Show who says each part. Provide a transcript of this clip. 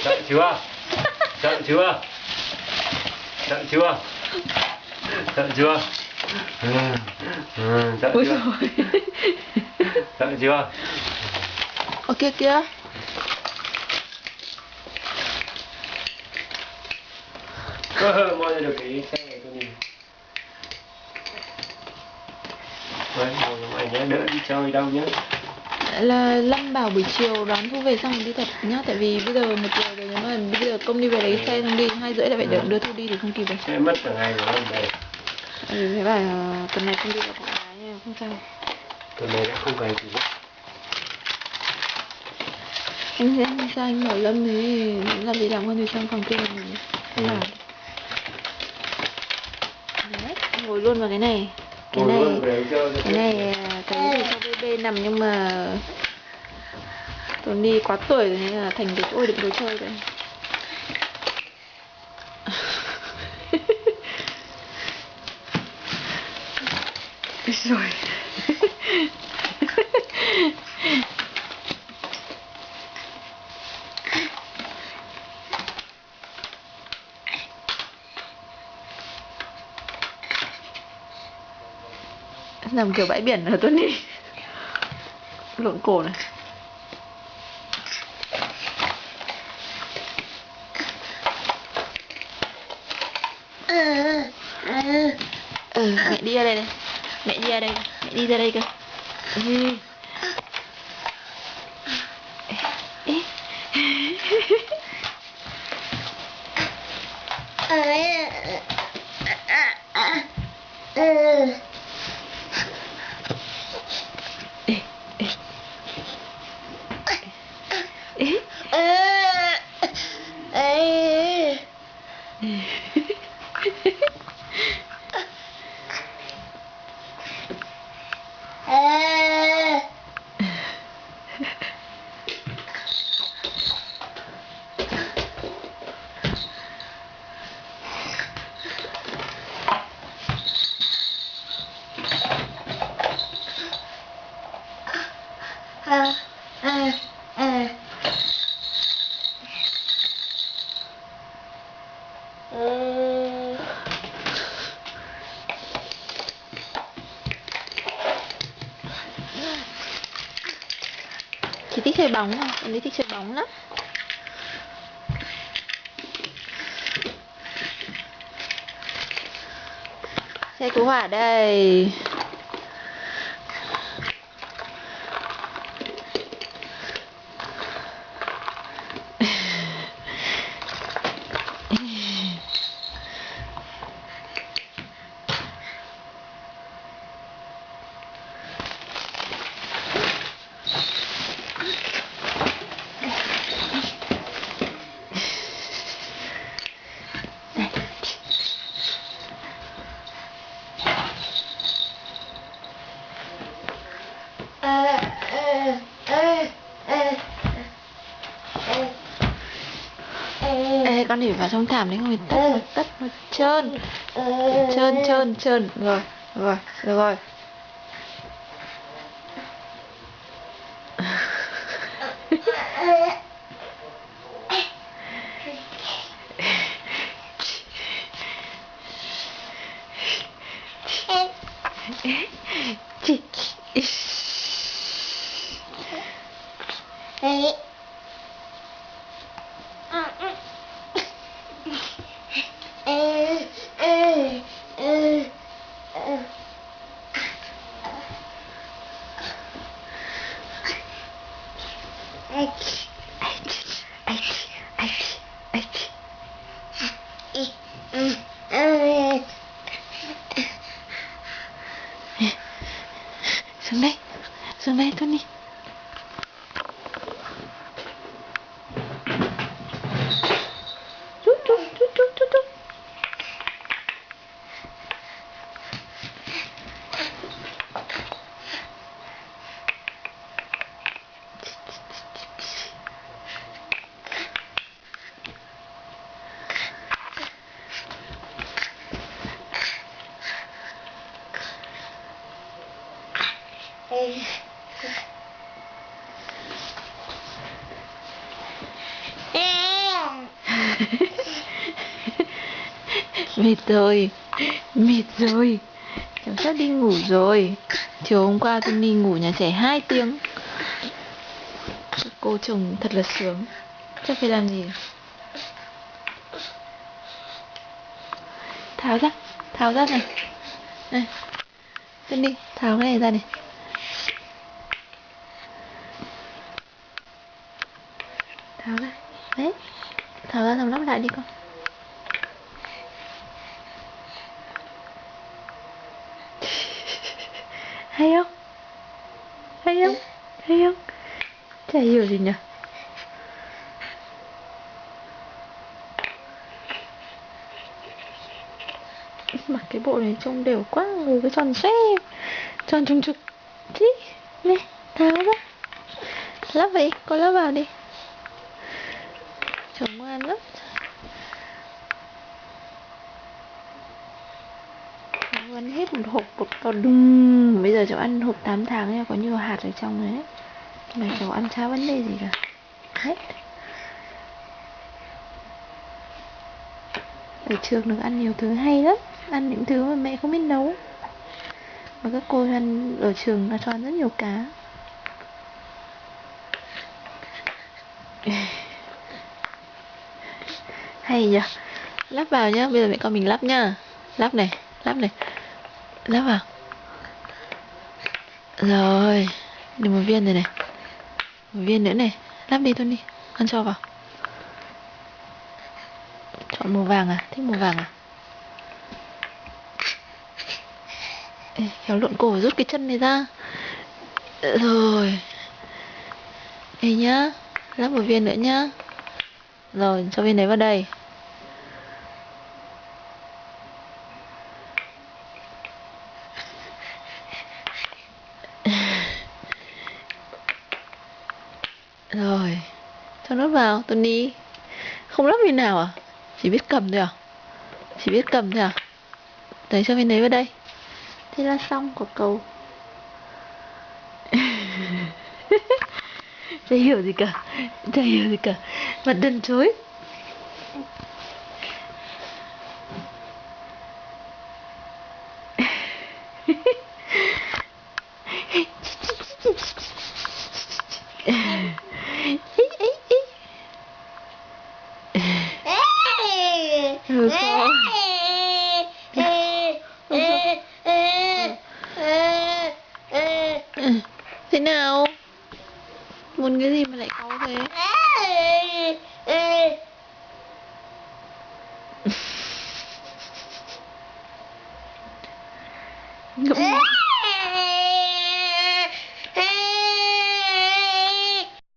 Speaker 1: Sợ chưa? Sợ chưa? Sợ chưa? Sợ chưa? Sợ
Speaker 2: Ôi
Speaker 1: chưa? Sợ chưa?
Speaker 2: Ở kia kia.
Speaker 1: Moi ra được cái xe này tôi nhìn. Đấy, ngồi anh nhé, đỡ đi chơi đâu nhé.
Speaker 2: Là Lâm bảo buổi chiều đón Thu về xong rồi đi tập nhá. Tại vì bây giờ 1 giờ rồi, nếu mà bây giờ công đi về lấy xe xong đi 2:30 lại phải đưa Thu đi thì không kịp rồi.
Speaker 1: Sẽ mất cả ngày rồi anh đây.
Speaker 2: Thế bảo tuần này không đi gặp con gái nha, không sao.
Speaker 1: Tuần này đã không về gì hết.
Speaker 2: Anh sẽ sao anh bảo Lâm ấy làm gì làm con gì trong phòng kia mình không làm. Đấy, ngồi luôn vào cái này. Cái này cái gì cho bébê nằm nhưng mà Tuấn đi quá tuổi rồi nên là thành cái chỗ đựng đồ chơi rồi. Rồi. Làm kiểu bãi biển hả Tuấn đi. Lộn cổ này. Mẹ đi ra đây này. Mẹ đi ra đây. Mẹ đi ra đây cơ. Chị thích chơi bóng à? Em ấy thích chơi bóng lắm. Xe cứu hỏa đây. Ê, con để vào trong thảm đấy ngồi tất nó trơn. Trơn. Rồi. Chị xuống đây Tony. Chút. Mệt rồi. Mệt rồi. Cháu sắp đi ngủ rồi. Chiều hôm qua tôi đi ngủ nhà trẻ 2 tiếng. Cô chồng thật là sướng. Chắc phải làm gì? Tháo ra này. Này, Tân đi, tháo cái này ra này. Tháo ra, đấy. Tháo ra xong lắp lại đi con. Hay không? Hay không? Hay không? Chả hiểu gì nhỉ? Mặc cái bộ này trông đều quá, người cứ tròn xoe, tròn trùng trục. Chí, nè, tháo ra. Lắp vậy, con lắp vào đi. Chồng ngoan lắm. Cháu ăn hết một hộp bột to đùng. Bây giờ cháu ăn hộp 8 tháng nha, có nhiều hạt ở trong đấy. Mà cháu ăn chả vấn đề gì cả. Hết. Ở trường được ăn nhiều thứ hay lắm. Ăn những thứ mà mẹ không biết nấu. Mà các cô ăn ở trường nó cho ăn rất nhiều cá. Hay nhỉ. Lắp vào nhá, bây giờ mẹ con mình lắp nhá. Lắp này, lắp vào. Rồi, được một viên rồi này. Một viên nữa này, lắp đi thôi đi. Con cho vào. Chọn màu vàng à, thích màu vàng à? Ê, khéo lộn cổ rút cái chân này ra. Rồi. Ê nhá, lắp một viên nữa nhá. Rồi, cho viên đấy vào đây. Rồi, cho nốt vào, Tony. Không lắp viên nào à? Chỉ biết cầm thôi à? Chỉ biết cầm thôi à? Đấy, cho viên đấy vào đây. Thế là xong quả cầu. Chả hiểu gì cả. Chả hiểu gì cả. Mặt đần chối. Ừ, con. Thế nào? Muốn cái gì mà lại cáu thế? Ngậm